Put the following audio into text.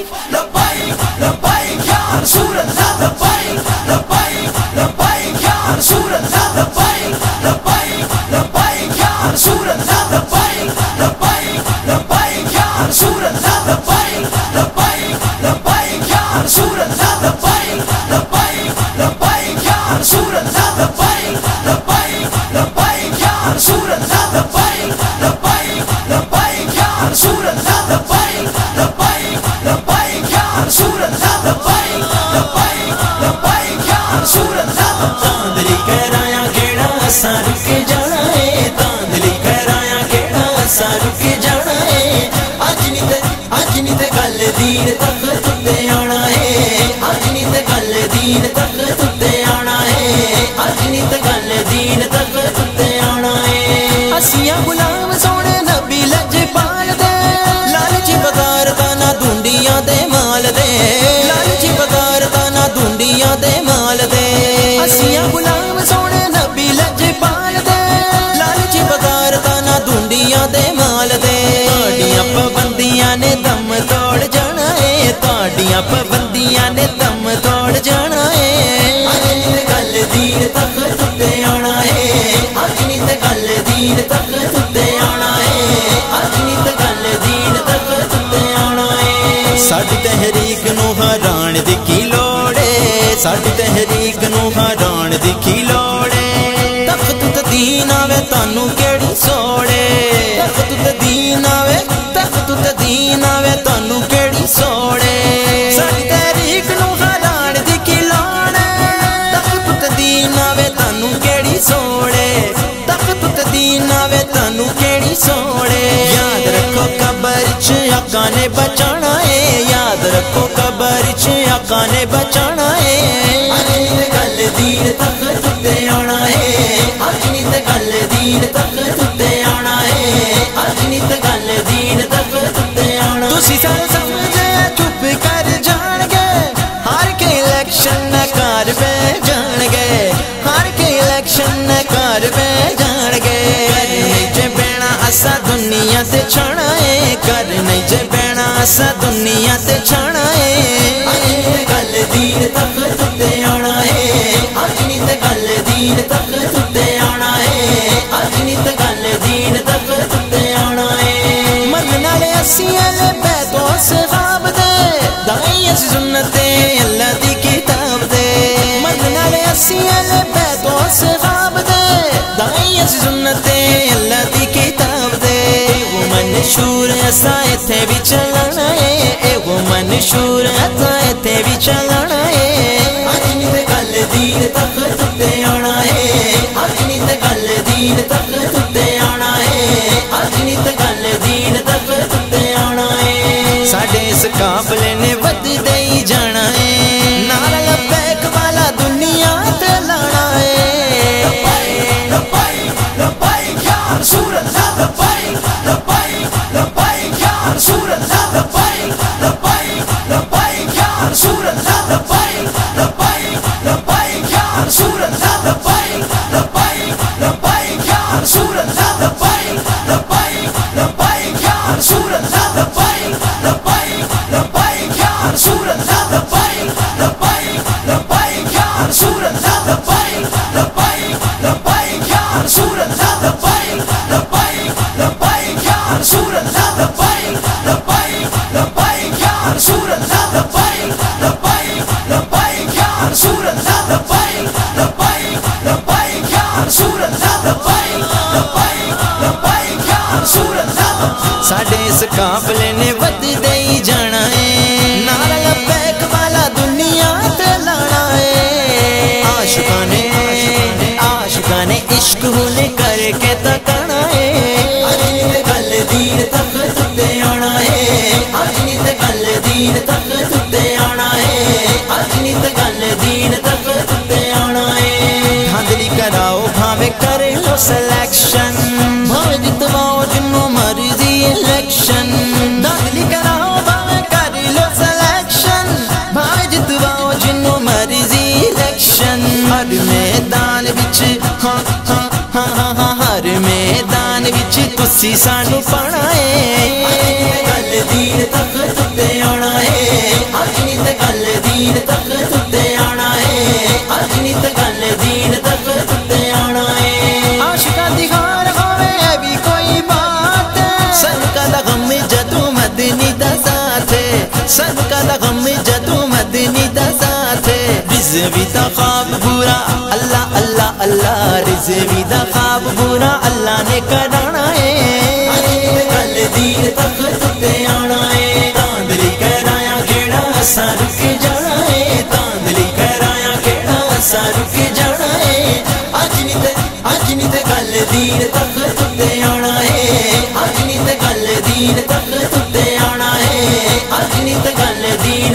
لبیک لبیک لبیک یا رسول اللہ لبیک لبیک لبیک یا رسول اللہ لبیک لبیک لبیک یا رسول اللہ لبیک لبیک لبیک یا رسول اللہ لبیک لبیک لبیک یا رسول اللہ لبیک لبیک لبیک یا رسول اللہ لبیک لبیک لبیک یا رسول اللہ لبیک لبیک لبیک یا رسول اللہ لبیک لبیک لبیک یا رسول اللہ لبیک لبیک لبیک یا رسول اللہ تاندلی کرایا کیڑا اساں رک جانا ہے تاندلی کرایا کیڑا اساں رک جانا ہے اج نہیں تے گل دین تک تے آنا ہے اج نہیں تے گل دین تک تے آنا ہے اج نہیں تے گل دین تک تے آنا ہے اسیاں غلام سونے نبی لجپال دے لالچی بازار دا نہ ڈونڈیاں دے مال دے لالچی بازار دا نہ ڈونڈیاں دے مال دے اسیاں غلام سونے نبی لجپال دے لالچی بازار دا نہ ڈونڈیاں دے مال دے تہاڈیاں پابندیاں نے دم توڑ جانا ہے تہاڈیاں پابندیاں نے دم توڑ جانا ہے اج نہیں تے گل دین تک تے آنا ہے اج نہیں تے گل دین تک تے آنا ہے اج نہیں تے گل دین تک تے آنا ہے ساڈی تحریک نو ہران دی کی لوڑ ہے ساڈی تحریک نو ہران دی کی لوڑ ہے تخت تے دین آوے تانوں کیڑی سوڑے تخت تے دین آوے تخت تے دین آوے تانوں کیڑی سوڑے ساڈی تحریک نو ہران دی کی لوڑ ہے تخت تے دین آوے تانوں کیڑی سوڑے تخت تے دین آوے تانوں کیڑی سوڑے یاد رکھو قبر چ آقا نے بچانا ہے یاد رکھو قبر چ آقا نے بچانا ہے اج نہیں تے گل دین تک تے آنا ہے اج نہیں تے گل دین تک تے آنا ہے اج نہیں تے گل دین تک تے آنا تسی سارے سمجھے چپ کر جان گے ہر کے الیکشن نہ کر پہ جان گے ہر کے الیکشن نہ کر پہ جان گے نہیں جے بینا اسا دنیا تے چھانا ہے کر نہیں جے بینا اسا دنیا تے چھانا ہے اج نہیں تے گل دین تک تے آنا ہے اج نہیں تے گل دین تک تے آنا ہے اج نہیں تے گل دین تک تے آنا ہے من نالے اسی اہل بیت و اصحاب دے دائی اسی سنت اللہ دی کتاب دے من نالے اسی اہل بیت و اصحاب دے دائی اسی سنت اللہ دی کتاب دے وہ منشور اسا ایتھے بھی چلانا ہے وہ منشور اسا ایتھے بھی چلانا ہے اج نہیں تے گل دین تک تے آنا ہے اج نہیں تے گل دین تک تے آنا ہے اج نہیں تے گل دین تک تے آنا ہے ساڈے اس قافلے نے ود دے ہی جانا ہے نعرہ لبیک والا دنیا تے لانا ہے لبیک لبیک یا رسول اللہ لبیک لبیک لبیک یا رسول اللہ لبیک لبیک لبیک یا رسول اللہ لبیک لبیک لبیک یا رسول اللہ لبیک لبیک لبیک یا رسول اللہ لبیک لبیک لبیک یا رسول اللہ لبیک لبیک لبیک یا رسول اللہ لبیک لبیک لبیک یا رسول اللہ لبیک لبیک لبیک یا رسول اللہ لبیک لبیک لبیک یا رسول اللہ لبیک لبیک لبیک یا رسول اللہ لبیک لبیک لبیک یا رسول اللہ لبیک لبیک لبیک یا رسول اللہ لبیک لبیک لبیک یا رسول اللہ ساڈے اس قافلے نے ود دے ہی جانا ہے نعرہ لبیک والا دنیا تے لانا ہے عاشقانے عشق ہونے کر کے تکانا ہے اج نہیں تے گل دین تک تے آنا ہے اج نہیں تے گل دین تک تے آنا ہے اج نہیں تے گل دین تک تے آنا ہے دھاندلی کراؤ بھاوے کر لو سلیکشن بھاوے جتواؤ جنوں مرضی الیکشن دھاندلی کراؤ بھاوے کر لو سلیکشن بھاوے جتواؤ جنوں مرضی الیکشن ہر میدان وچ ہاں ہاں ہاں ہاں ہاں ہر میدان وچ تسی سانو پانا ہے گل دین تک تے آنا ہے رضوی دا خواب پورا اللہ اللہ اللہ رضوی دا خواب پورا اللہ نے کرانا ہے کل دین تخت تے آنا ہے تاندلی کرایا کیڑا اساں رک جانا ہے تاندلی کرایا کیڑا اساں رک جانا ہے اج نہیں تے کل دین تخت تے آنا ہے اج نہیں تے کل دین تخت تے آنا ہے اج نہیں تے کل دین